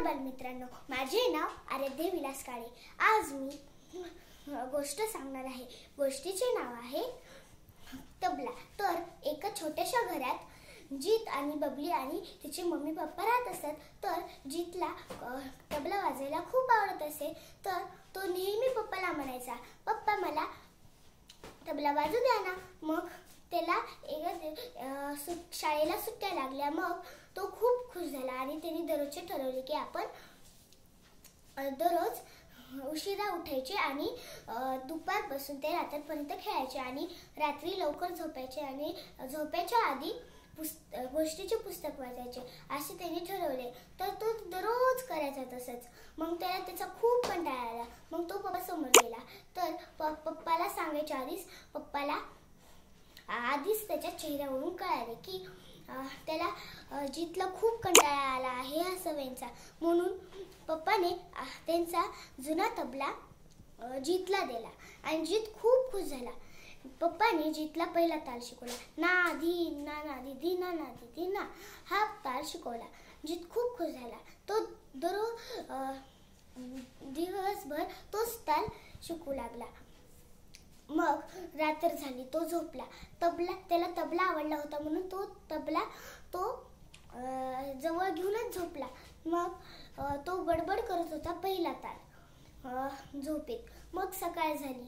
बालमित्रांनो, माझे नाव आराध्य विलास काळे। आज मी गोष्ट सांगणार आहे। गोष्टीचे नाव आहे तबला। तर एका छोट्याशा घरात जीत आणि बबली आणि तिचे मम्मी पप्पा राहत असतात। तर जीतला तबला वाजवायला खूप आवडत असे। तर तो नेहमी पप्पाला म्हणायचा, पप्पा मला तबला वाजू द्या ना। मग त्याला शाळेला सुट्ट्या लागल्या। मग तो खूप खुश झाला आणि त्याने दररोजचे ठरवले की आपण दररोज उशिरा उठायचे आणि दुपारपासून ते रात्रीपर्यंत खेळायचे आणि रात्री लवकर झोपायचे आणि झोपायच्या आधी गोष्टीचे पुस्तक वाचायचे असे त्याने ठरवले। तर तो दररोज करायचा तसंच। मग त्याला त्याचा खूप कंटाळा आला। मग तो पप्पा समोर गेला। तर पप्पाला सांगायच्या आधीच त्याच्या चेहऱ्यावरून कळाले की त्याला जीतला खूप कंटाळा आला आहे ह्या सवयींचा। म्हणून पप्पाने त्यांचा जुना तबला जीतला दिला आणि जीत खूप खुश झाला। पप्पाने जीतला पहिला ताल शिकवला, ना धी ना ना धी धी ना ना धी धी ना, हा ताल शिकवला। जीत खूप खुश झाला। तो दिवसभर तोच ताल शिकू लागला। मग रात्र झाली, तो झोपला। त्याला तबला आवडला होता म्हणून तो तबला जवळ घेऊनच झोपला। मग तो बडबड करत होता पहिला ताल झोपेत। मग सकाळ झाली,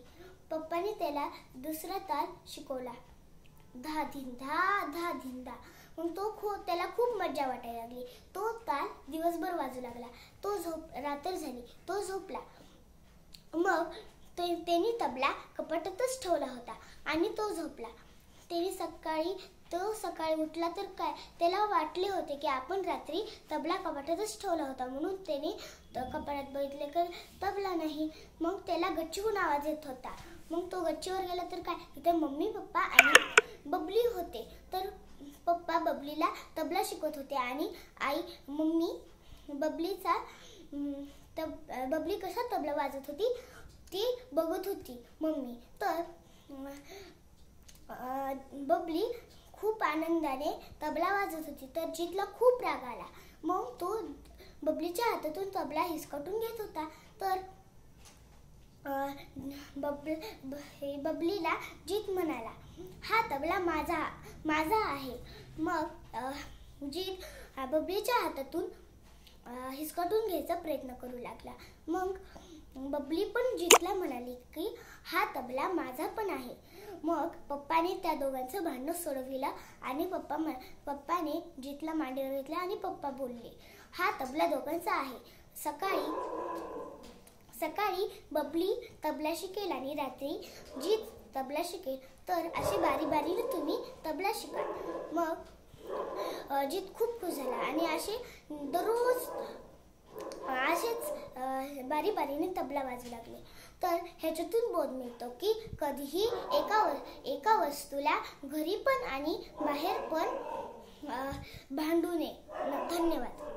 पप्पाने त्याला दुसरा ताल शिकवला, धा धिंदा धा धिंदा। मग त्याला खूप मजा वाटायला लागली। तो ताल दिवसभर वाजू लागला। रात्र झाली, तो झोपला। मग त्यांनी तबला कपाटातच ठेवला होता आणि तो झोपला। सकाळी उठला तर काय, त्याला वाटले होते की आपण रात्री तबला कपाटातच ठेवला होता। म्हणून त्याने कपाटात बघितले की तबला नाही। मग त्याला गच्चीहून आवाज येत होता। मग तो गच्चीवर गेला तर काय, तिथे मम्मी पप्पा आणि बबली होते। तर पप्पा बबलीला तबला शिकवत होते आणि आई मम्मी बबली कसा तबला वाजत होती ती बघत होती मम्मी। तर बबली खूप आनंदाने तबला वाजत होती। तर जीतला खूप राग आला। मग तो बबलीच्या हातातून तबला हिसकावून घेत होता। तर बबलीला जीत म्हणाला, हा तबला माझा आहे। मग जीत बबलीच्या हातातून हिसकावून घ्यायचा प्रयत्न करू लागला। मग बबली पण जीतला म्हणाली की हा तबला माझा पण आहे। मग पप्पाने त्या दोघांचं भांडण सोडविलं आणि पप्पाने जीतला मांडीवर घेतला आणि पप्पा बोलले, हा तबला दोघांचा आहे। सकाळी बबली तबला शिकेल आणि रात्री जीत तबला शिकेल। तर असे बारी-बारीने तुम्ही तबला शिकाल। मग जीत खूप खुश झाला आणि दररोज बारी-बारीने तबला वाजू लागले। तर ह्याच्यातून बोध मिळतो की कधीही एका वस्तूला घरी पण आणि बाहेर पण भांडू नये। धन्यवाद।